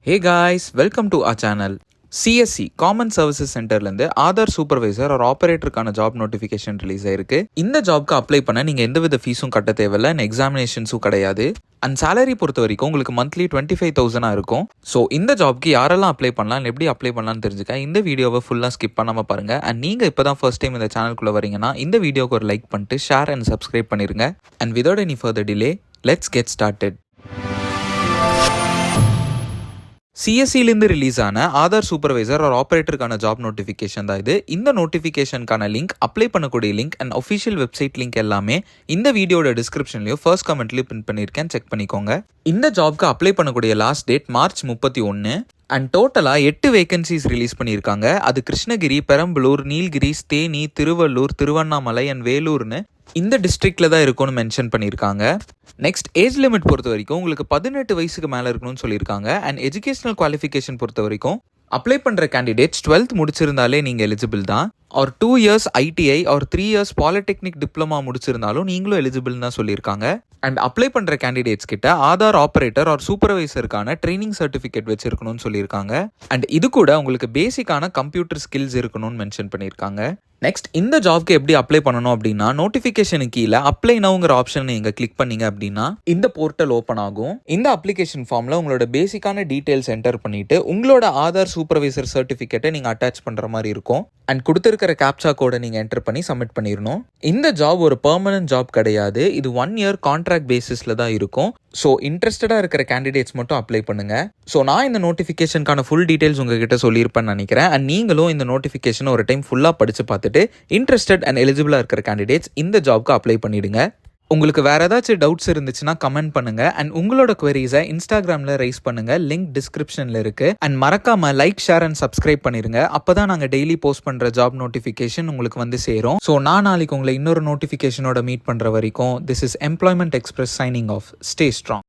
Hey guys, welcome to our channel. CSC common services சென்டர்லேருந்து Aadhaar supervisor ஒரு ஆப்ரேட்டருக்கான job notification release ஆயிருக்கு. இந்த ஜாப்க்கு அப்ளை பண்ண நீங்கள் எந்தவித ஃபீஸும் கட்ட தேவையில்லை, எக்ஸாமினேஷன்ஸும் கிடையாது. அண்ட் சேலரி பொறுத்த வரைக்கும் உங்களுக்கு மந்த்லி 25,000 இருக்கும். ஸோ இந்த ஜாப்க்கு யாரெல்லாம் அப்ளை பண்ணலாம், எப்படி அப்ளை பண்ணலாம்னு தெரிஞ்சுக்க இந்த வீடியோவை ஃபுல்லாக ஸ்கிப் பண்ணாமல் பாருங்கள். அண்ட் நீங்கள் இப்போ தான் ஃபர்ஸ்ட் டைம் இந்த சேனலுக்குள்ளே வரீங்கன்னா இந்த வீடியோக்கு ஒரு லைக் பண்ணிட்டு ஷேர் அண்ட் சப்ஸ்கிரைப் பண்ணிருங்க. And without any further delay let's get started. சிஎஸ்சிலேருந்து ரிலீஸ் ஆன ஆதார் சூப்பர்வைசர் ஒரு ஆப்ரேட்டருக்கான ஜாப் நோட்டிஃபிகேஷன் தான் இது. இந்த நோட்டிஃபிகேஷனுக்கான லிங்க், அப்ளை பண்ணக்கூடிய link and official website link எல்லாமே இந்த வீடியோட டிஸ்கிரிப்ஷன்லையும் ஃபர்ஸ்ட் கமெண்ட்லையும் பின் பண்ணியிருக்கேன், செக் பண்ணிக்கோங்க. இந்த ஜாப்க்கு அப்ளை பண்ணக்கூடிய லாஸ்ட் டேட் March 31. அண்ட் டோட்டலாக 8 வேகன்சிஸ் ரிலீஸ் பண்ணியிருக்காங்க. அது கிருஷ்ணகிரி, பெரம்பலூர், நீலகிரி, தேனி, திருவள்ளூர், திருவண்ணாமலை அண்ட் வேலூர்னு இந்த டிஸ்ட்ரிக்டில் தான் இருக்கும்னு மென்ஷன் பண்ணியிருக்காங்க. நெக்ஸ்ட் ஏஜ் லிமிட் பொறுத்த வரைக்கும் உங்களுக்கு 18 வயசுக்கு மேலே இருக்கணும்னு சொல்லியிருக்காங்க. அண்ட் எஜுகேஷனல் குவாலிஃபிகேஷன் பொறுத்த வரைக்கும் அப்ளை பண்ணுற கேண்டிடேட்ஸ் 12th முடிச்சிருந்தாலே நீங்கள் எலிஜிபிள் தான். ஒரு 2 years ITI ஒரு 3 years பாலிடெக்னிக் டிப்ளமா முடிச்சிருந்தாலும் நீங்களும் எலிஜிபிள் தான் சொல்லியிருக்காங்க. அண்ட் அப்ளை பண்ணுற கேண்டிடேட்ஸ் கிட்ட ஆதார் ஆப்ரேட்டர் ஒரு சூப்பர்வைசருக்கான ட்ரைனிங் சர்டிஃபிகேட் வச்சிருக்கணும்னு சொல்லியிருக்காங்க. அண்ட் இது கூட உங்களுக்கு பேசிக்கான கம்ப்யூட்டர் ஸ்கில்ஸ் இருக்கணும்னு மென்ஷன் பண்ணியிருக்காங்க. நெக்ஸ்ட் இந்த ஜாப்க்கு எப்படி அப்ளை பண்ணணும் அப்படின்னா, நோட்டிஃபிகேஷனுக்கு கீழே அப்ளை நவுங்கிற ஆப்ஷன் நீங்கள் கிளிக் பண்ணீங்க அப்படின்னா இந்த போர்ட்டல் ஓப்பன் ஆகும். இந்த அப்ளிகேஷன் ஃபார்மில் உங்களோட பேசிக்கான டீட்டெயில்ஸ் என்டர் பண்ணிட்டு உங்களோட ஆதார் சூப்பர்வைசர் சர்டிஃபிகேட்டை நீங்கள் அட்டாச் பண்ணுற மாதிரி இருக்கும். அண்ட் கொடுத்துருக்கிற கேப்சா கோடை நீங்கள் என்டர் பண்ணி சப்மிட் பண்ணிடணும். இந்த ஜாப் ஒரு பெர்மனன்ட் ஜாப் கிடையாது, இது 1 year கான்ட்ராக்ட் பேசிஸில் தான் இருக்கும். ஸோ இன்ட்ரெஸ்டடாக இருக்கிற கேண்டிடேட்ஸ் மட்டும் அப்ளை பண்ணுங்க. ஸோ நான் இந்த நோட்டிஃபிகேஷனுக்கான ஃபுல் டீட்டெயில்ஸ் உங்ககிட்ட சொல்லியிருப்பேன்னு நினைக்கிறேன். அண்ட் நீங்களும் இந்த நோட்டிஃபிகேஷனை ஒரு டைம் ஃபுல்லாக படித்து பார்த்துட்டு இன்ட்ரெஸ்டட் அண்ட் எலிஜிபிளாக இருக்கிற கேண்டிடேட்ஸ் இந்த ஜாப்க்கு அப்ளை பண்ணிடுங்க. உங்களுக்கு வேறு ஏதாச்சும் டவுட்ஸ் இருந்துச்சுன்னா கமெண்ட் பண்ணுங்க. அண்ட் உங்களோட குவரிஸை இன்ஸ்டாகிராமில் ரைஸ் பண்ணுங்க, லிங்க் டிஸ்கிரிப்ஷனில் இருக்கு. அண்ட் மறக்காம லைக், ஷேர் அண்ட் சப்ஸ்கிரைப் பண்ணிருங்க. அப்பதான் நாங்கள் டெய்லி போஸ்ட் பண்ற ஜாப் நோட்டிஃபிகேஷன் உங்களுக்கு வந்து சேரும். ஸோ நான் நாளைக்கு உங்களை இன்னொரு நோட்டிஃபிகேஷனோட மீட் பண்ற வரைக்கும் this is employment express signing off. Stay strong.